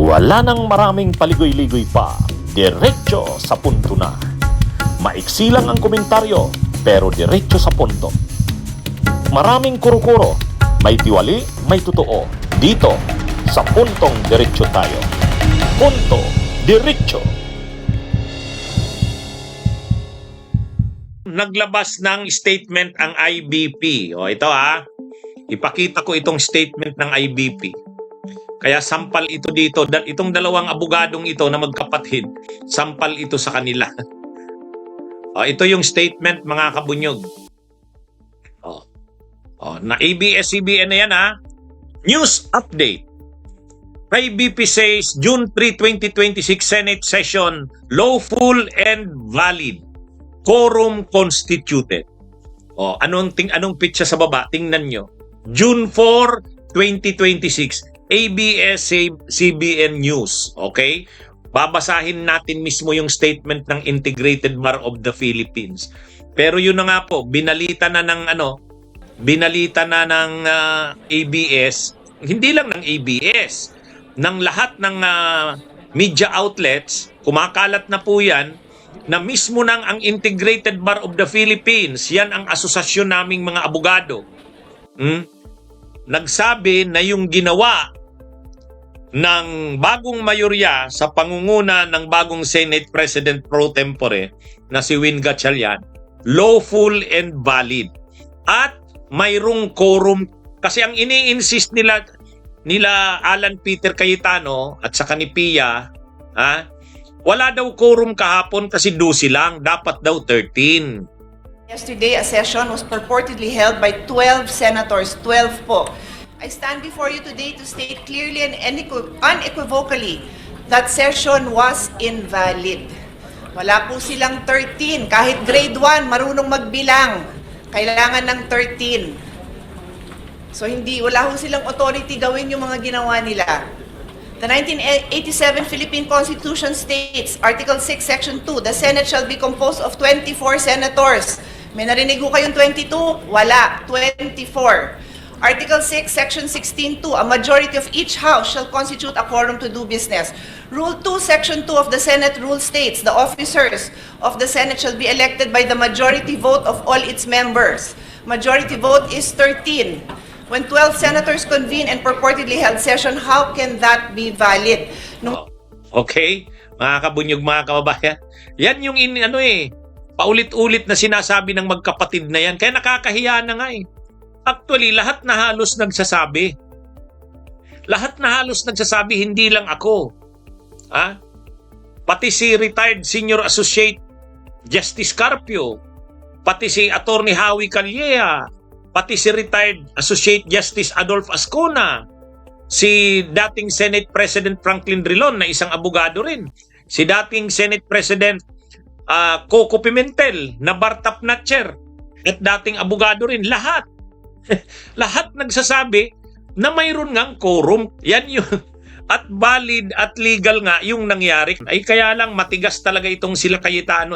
Wala nang maraming paligoy-ligoy pa, diretso sa punto na. Maiksi lang ang komentaryo, pero diretso sa punto. Maraming kuro-kuro, may tiwali, may totoo. Dito, sa puntong diretso tayo. Punto, diretso. Naglabas ng statement ang IBP. O ito ipakita ko itong statement ng IBP. Kaya sampal ito dito. Itong dalawang abogadong ito na magkapatid, sampal ito sa kanila. Ito yung statement, mga kabunyog. Na ABS-CBN na yan News update. IBP says June 3, 2026 Senate session lawful and valid. Quorum constituted. Anong pitsa sa baba? Tingnan nyo. June 4, 2026. ABS-CBN News. Okay? Babasahin natin mismo yung statement ng Integrated Bar of the Philippines. Pero yun na nga po, binalita na ng ABS, hindi lang ng ABS, ng lahat ng media outlets, kumakalat na po yan, na mismo nang ang Integrated Bar of the Philippines, yan ang asosasyon naming mga abogado, nagsabi na yung ginawa ng bagong mayorya sa pangunguna ng bagong Senate President pro tempore na si Win Gatchalian, lawful and valid. At mayroong quorum, kasi ang ini-insist nila Alan Peter Cayetano at saka ni Pia, wala daw quorum kahapon kasi 12 lang, dapat daw 13. Yesterday, a session was purportedly held by 12 senators, 12 po. I stand before you today to state clearly and unequivocally that session was invalid. Wala po silang 13. Kahit grade 1, marunong magbilang. Kailangan ng 13. So wala ho silang authority gawin yung mga ginawa nila. The 1987 Philippine Constitution states, Article 6, Section 2, the Senate shall be composed of 24 senators. May narinig ko kayong 22? Wala, 24. Article 6, Section 16.2, a majority of each house shall constitute a quorum to do business. Rule 2, Section 2 of the Senate rule states, the officers of the Senate shall be elected by the majority vote of all its members. Majority vote is 13. When 12 senators convene and purportedly held session, how can that be valid? Okay, mga kabunyog, mga kababayan. Yan yung paulit-ulit na sinasabi ng magkapatid na yan. Kaya nakakahiya na nga Actually, lahat na halos nagsasabi. Lahat na halos nagsasabi, hindi lang ako. Pati si retired Senior Associate Justice Carpio, pati si Attorney Howie Calleja, pati si retired Associate Justice Adolf Ascona, si dating Senate President Franklin Drilon na isang abogado rin, si dating Senate President Coco Pimentel na bar top notcher at dating abogado rin. Lahat nagsasabi na mayroon ngang quorum. Yan yun. At valid at legal nga yung nangyari. Ay kaya lang matigas talaga itong sila Cayetano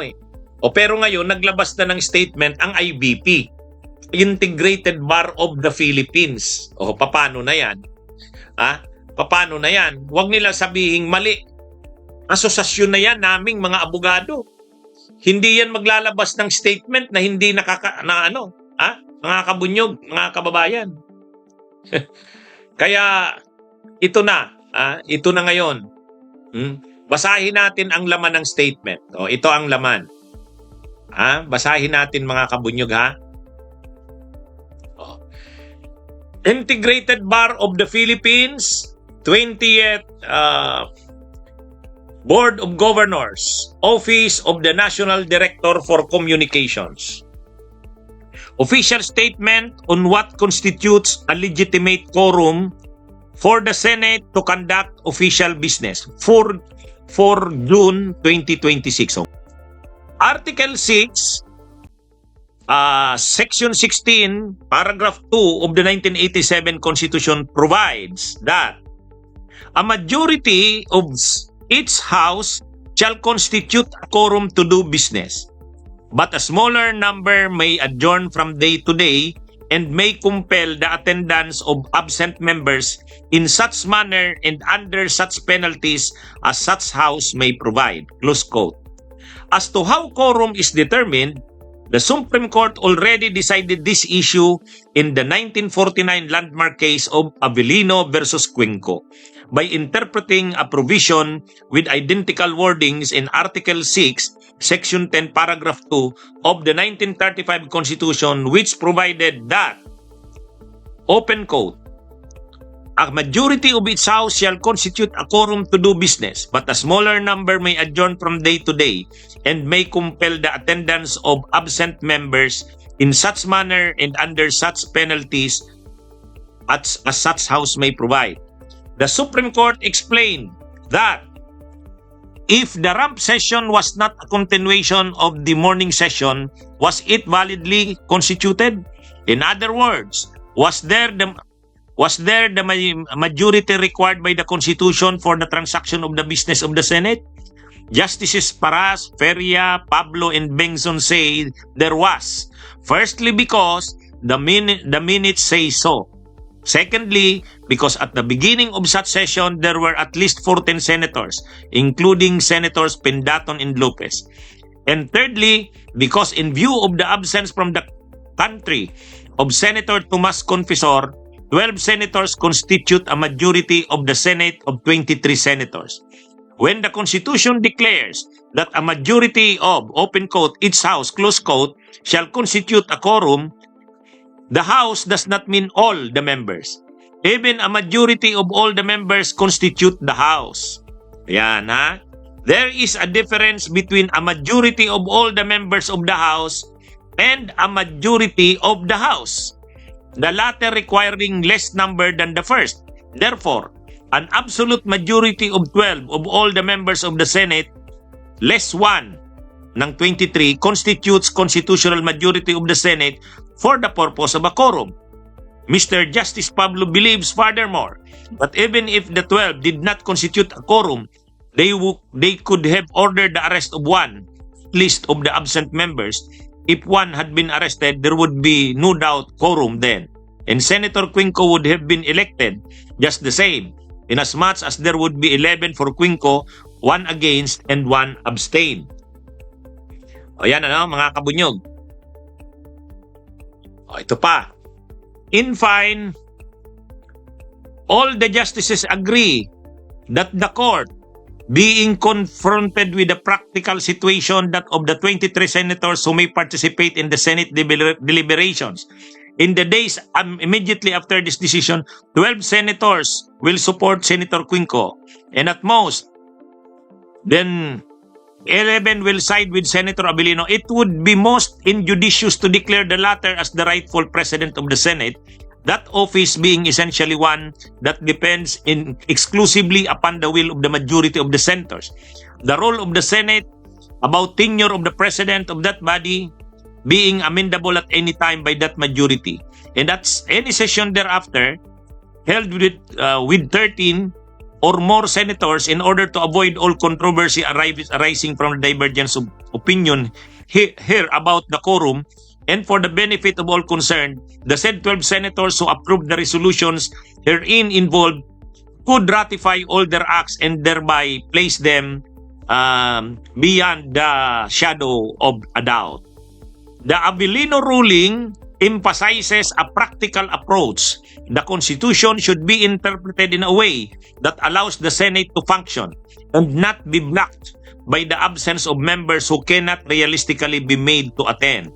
pero ngayon naglabas na ng statement ang IBP, Integrated Bar of the Philippines. Paano na yan? Paano na yan? Huwag nila sabihing mali. Asosasyon na yan naming mga abogado. Hindi yan maglalabas ng statement na hindi mga kabunyog, mga kababayan. Kaya ito na ngayon. Basahin natin ang laman ng statement. Ito ang laman. Basahin natin, mga kabunyog, Integrated Bar of the Philippines, 20th Board of Governors, Office of the National Director for Communications. Official statement on what constitutes a legitimate quorum for the Senate to conduct official business for June 2026. Article 6, Section 16, Paragraph 2 of the 1987 Constitution provides that a majority of each house shall constitute a quorum to do business, but a smaller number may adjourn from day to day and may compel the attendance of absent members in such manner and under such penalties as such house may provide. Close quote. As to how quorum is determined, the Supreme Court already decided this issue in the 1949 landmark case of Avellino versus Cuenco by interpreting a provision with identical wordings in Article 6, Section 10, Paragraph 2 of the 1935 Constitution, which provided that, open quote, a majority of its house shall constitute a quorum to do business, but a smaller number may adjourn from day to day and may compel the attendance of absent members in such manner and under such penalties as such house may provide. The Supreme Court explained that if the ramp session was not a continuation of the morning session, was it validly constituted? In other words, was there the majority required by the Constitution for the transaction of the business of the Senate? Justices Paras, Feria, Pablo, and Bengson say there was. Firstly, because the minutes say so. Secondly, because at the beginning of such session, there were at least 14 senators, including Senators Pendaton and Lopez. And thirdly, because in view of the absence from the country of Senator Tomas Confisor, 12 senators constitute a majority of the Senate of 23 senators. When the Constitution declares that a majority of, open quote, each house, close quote, shall constitute a quorum, the House does not mean all the members. Even a majority of all the members constitute the House. Yan, ha? There is a difference between a majority of all the members of the House and a majority of the House, the latter requiring less number than the first. Therefore, an absolute majority of 12 of all the members of the Senate, less 1 ng 23, constitutes constitutional majority of the Senate for the purpose of a quorum. Mr. Justice Pablo believes furthermore that even if the 12 did not constitute a quorum, they could have ordered the arrest of one, at least of the absent members. If one had been arrested, there would be no doubt quorum then. And Senator Cuenco would have been elected just the same, inasmuch as there would be 11 for Cuenco, 1 against, and 1 abstain. O yan, mga kabunyog. O, ito pa. In fine, all the justices agree that the court, being confronted with the practical situation that of the 23 senators who may participate in the Senate deliberations, in the days immediately after this decision, 12 senators will support Senator Cuenco, and at most, then 11 will side with Senator Avellino. It would be most injudicious to declare the latter as the rightful president of the Senate, that office being essentially one that depends exclusively upon the will of the majority of the senators. The role of the Senate, about tenure of the president of that body, being amendable at any time by that majority. And that's any session thereafter held with 13 or more senators in order to avoid all controversy arising from the divergence of opinion here about the quorum, and for the benefit of all concerned, the said 12 senators who approved the resolutions herein involved could ratify all their acts and thereby place them beyond the shadow of a doubt. The Avellino ruling emphasizes a practical approach. The Constitution should be interpreted in a way that allows the Senate to function and not be blocked by the absence of members who cannot realistically be made to attend.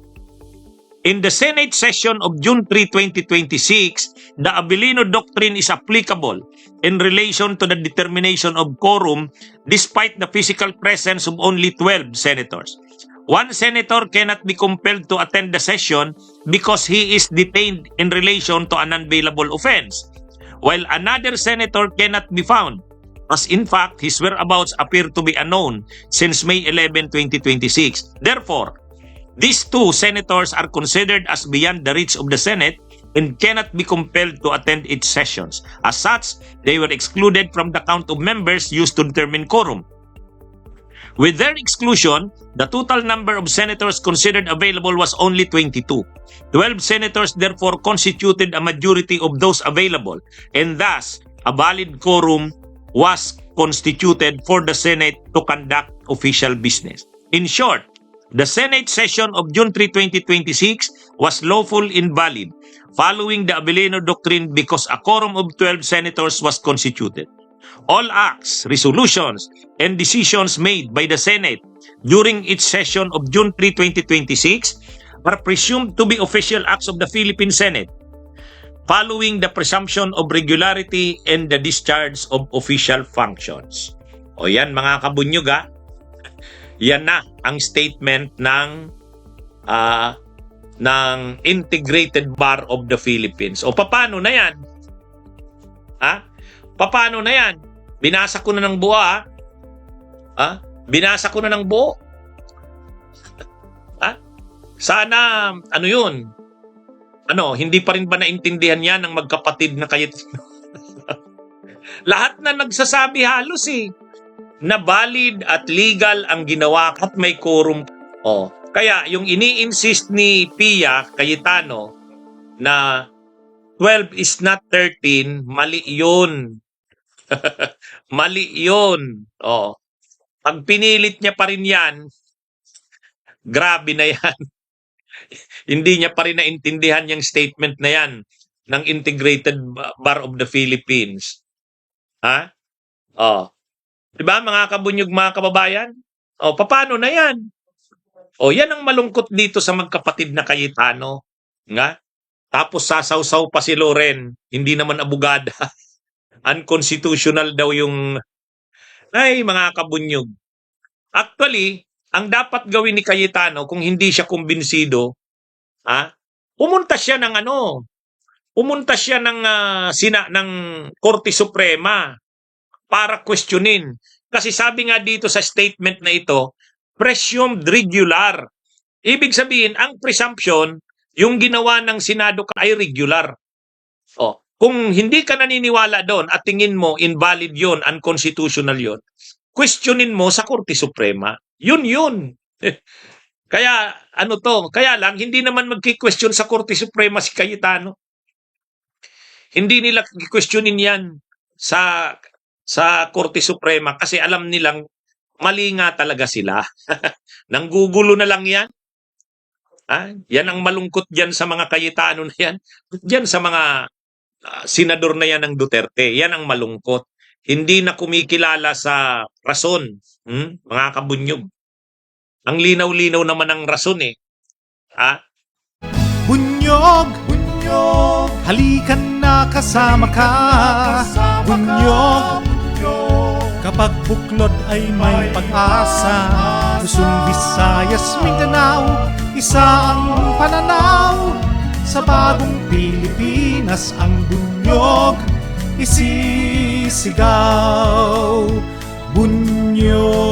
In the Senate session of June 3, 2026, the Avellino Doctrine is applicable in relation to the determination of quorum despite the physical presence of only 12 senators. One senator cannot be compelled to attend the session because he is detained in relation to an unbailable offense, while another senator cannot be found, as in fact his whereabouts appear to be unknown since May 11, 2026. Therefore, these two senators are considered as beyond the reach of the Senate and cannot be compelled to attend its sessions. As such, they were excluded from the count of members used to determine quorum. With their exclusion, the total number of senators considered available was only 22. 12 senators therefore constituted a majority of those available, and thus a valid quorum was constituted for the Senate to conduct official business. In short, the Senate session of June 3, 2026 was lawful and valid, following the Abilino Doctrine because a quorum of 12 senators was constituted. All acts, resolutions, and decisions made by the Senate during its session of June 3, 2026 are presumed to be official acts of the Philippine Senate, following the presumption of regularity and the discharge of official functions. O yan mga kabunyog ha, yan na ang statement ng Integrated Bar of the Philippines. O paano na yan? Ha? Paano na yan? Binasa ko na ng buo ha? Binasa ko na ng buo. Ha? Sana, ano yun? Hindi pa rin ba naintindihan yan ng magkapatid na Cayetano? Lahat na nagsasabi halos na valid at legal ang ginawa at may quorum. Kaya yung ini-insist ni Pia Cayetano na 12 is not 13, mali yun. Mali yun. Pag pinilit niya pa rin yan, grabe na yan. Hindi niya pa rin naintindihan yung statement na yan ng Integrated Bar of the Philippines. Ha? Diba mga kabunyog, mga kababayan? Paano na yan? Yan ang malungkot dito sa magkapatid na Cayetano. Nga? Tapos sasaw-saw pa si Loren, hindi naman abogada. Unconstitutional daw yung... Ay, mga kabunyog. Actually, ang dapat gawin ni Cayetano kung hindi siya kumbinsido, pumunta siya ng ng Korte Suprema para questionin. Kasi sabi nga dito sa statement na ito, presumed regular. Ibig sabihin, ang presumption, yung ginawa ng Senado ay regular. Kung hindi ka naniniwala doon at tingin mo invalid yon, unconstitutional yon, questionin mo sa Korte Suprema. Yun. Kaya kaya lang hindi naman magki-question sa Korte Suprema si Cayetano. Hindi nila questionin yan sa Korte Suprema kasi alam nilang mali nga talaga sila. Nanggugulo na lang yan. Yan ang malungkot dyan sa mga Cayetano na yan. Dyan sa mga senador na yan ng Duterte. Yan ang malungkot. Hindi na kumikilala sa rason. Mga kabunyog. Ang linaw-linaw naman ang rason Bunyog, halikan na kasama ka. Bunyog, kapag buklod ay may pag-asa. Luzon, Visayas, Mindanao, isa ang pananaw. Sa bagong Pilipinas ang bunyog isisigaw. Bunyog.